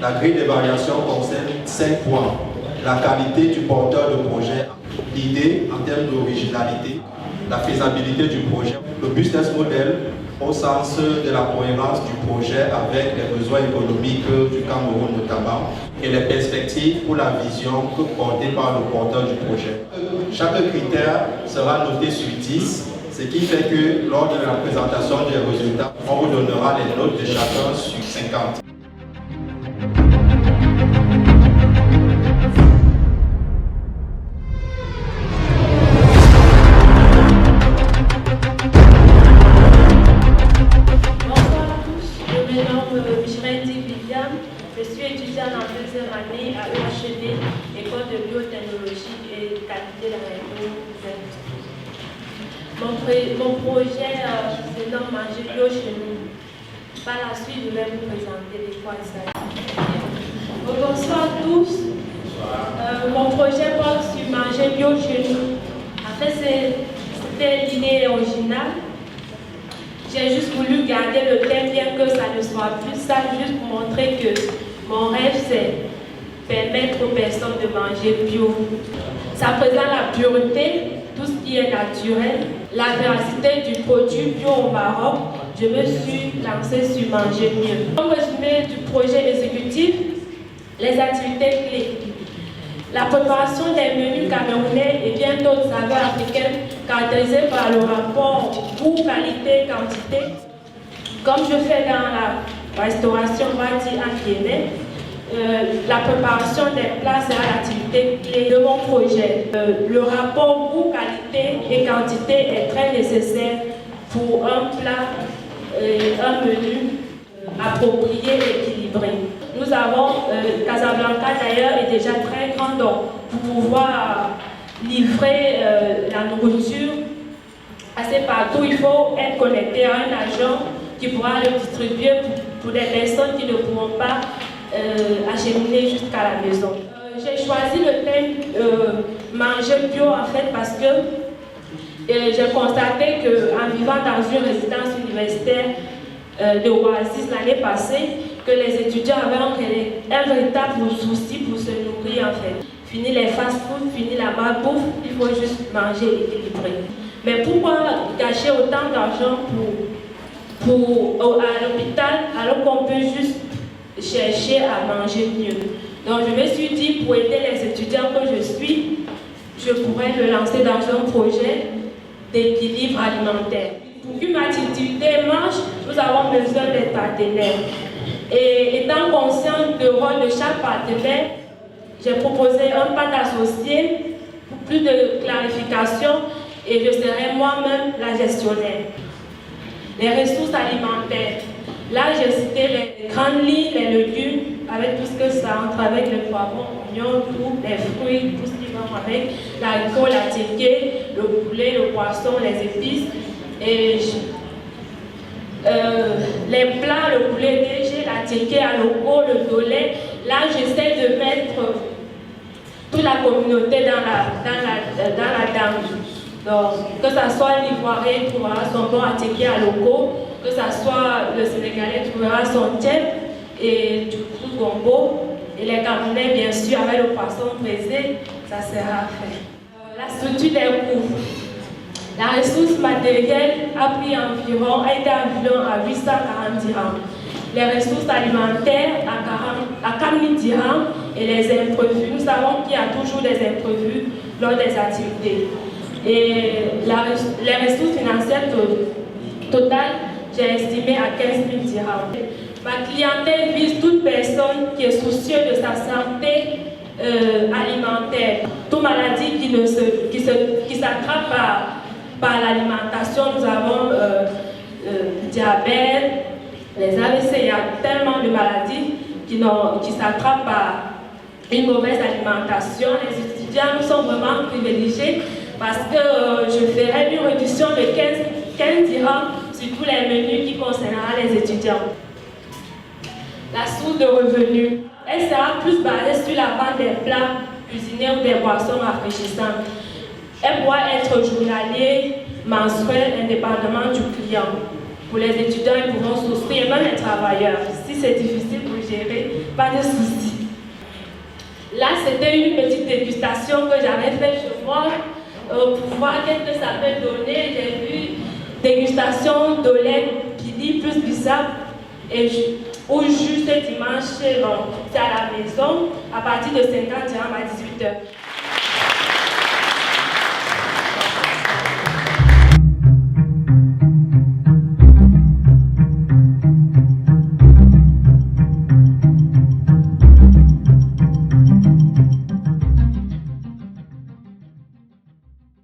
La grille d'évaluation concerne 5 points. La qualité du porteur de projet, l'idée en termes d'originalité, la faisabilité du projet, le business model au sens de la cohérence du projet avec les besoins économiques du Cameroun notamment et les perspectives pour la vision portée par le porteur du projet. Chaque critère sera noté sur 10, ce qui fait que lors de la présentation des résultats, on vous donnera les notes de chacun sur 50. Je suis étudiante en deuxième année à EHED, École de biotechnologie et de qualité de l'agriculture. Mon projet c'est de manger bio chez nous. Par la suite, je vais vous présenter de quoi il s'agit. Bonsoir à tous. Mon projet porte sur manger bio chez nous. En fait, c'était l'idée originale. J'ai juste voulu garder le thème, bien que ça ne soit plus ça, juste pour montrer que mon rêve, c'est permettre aux personnes de manger bio. Ça présente la pureté, tout ce qui est naturel, la véracité du produit bio au Maroc. Je me suis lancée sur manger mieux. Comme résumé du projet exécutif, les activités clés. La préparation des menus camerounais et bien d'autres saveurs africaines caractérisées par le rapport goût, qualité, quantité. Comme je fais dans la restauration Bati à Guinée, la préparation des plats sera l'activité clé de mon projet. Le rapport goût, qualité et quantité est très nécessaire pour un plat et un menu approprié et équilibré. Nous avons, Casablanca d'ailleurs est déjà très grand, donc pour pouvoir livrer la nourriture assez partout, il faut être connecté à un agent qui pourra le distribuer pour des personnes qui ne pourront pas acheminer jusqu'à la maison. J'ai choisi le thème manger bio en fait parce que j'ai constaté qu'en vivant dans une résidence universitaire de Oasis l'année passée, que les étudiants avaient un véritable souci pour se nourrir en fait. Fini les fast-food, fini la malbouffe, il faut juste manger équilibré. Mais pourquoi gâcher autant d'argent à l'hôpital alors qu'on peut juste chercher à manger mieux? Donc je me suis dit, pour aider les étudiants que je suis, je pourrais le lancer dans un projet d'équilibre alimentaire. Pour qu'une activité marche, nous avons besoin des partenaires. Et étant consciente du rôle de chaque partenaire, j'ai proposé un pacte associé pour plus de clarification et je serai moi-même la gestionnaire. Les ressources alimentaires. Là, j'ai cité les grandes lignes, les légumes, avec tout ce que ça entre avec le poivron, l'oignon, tout, les fruits, tout ce qui va avec, l'haricot, la tiquée, le poulet, le poisson, les épices. Et les plats, le poulet DG, la tiquée à loco, le dolé. Là, j'essaie de mettre toute la communauté dans la danse. Donc, que ce soit l'Ivoirien trouvera son bon attiqué à loco, que ce soit le Sénégalais trouvera son tiep et du coup gombo. Et les Camerounais, bien sûr, avec le poisson braisé, ça sera fait. La structure des coûts. La ressource matérielle a été environ à 840 dirhams. Les ressources alimentaires à 4000 dirhams et les imprévus. Nous savons qu'il y a toujours des imprévus lors des activités. Et les ressources financières totales, j'ai estimé à 15 000 dirhams. Ma clientèle vise toute personne qui est soucieuse de sa santé alimentaire. Toute maladie qui s'attrape par l'alimentation. Nous avons diabète, les AVC, il y a tellement de maladies qui s'attrapent par une mauvaise alimentation. Les étudiants, nous sommes vraiment privilégiés parce que je ferai une réduction de 15 dirhams sur tous les menus qui concernera les étudiants. La source de revenus, elle sera plus basée sur la vente des plats cuisinés ou des boissons rafraîchissantes. Elle pourra être journalier, mensuel, indépendamment du client. Pour les étudiants, ils pourront souscrire, même les travailleurs. Si c'est difficile pour gérer, pas de souci. Là, c'était une petite dégustation que j'avais faite chez moi pour voir qu'est-ce que ça peut donner. J'ai vu dégustation de lait pili plus bissap et au jus ce dimanche, c'est à la maison à partir de 50 dirhams à 18h.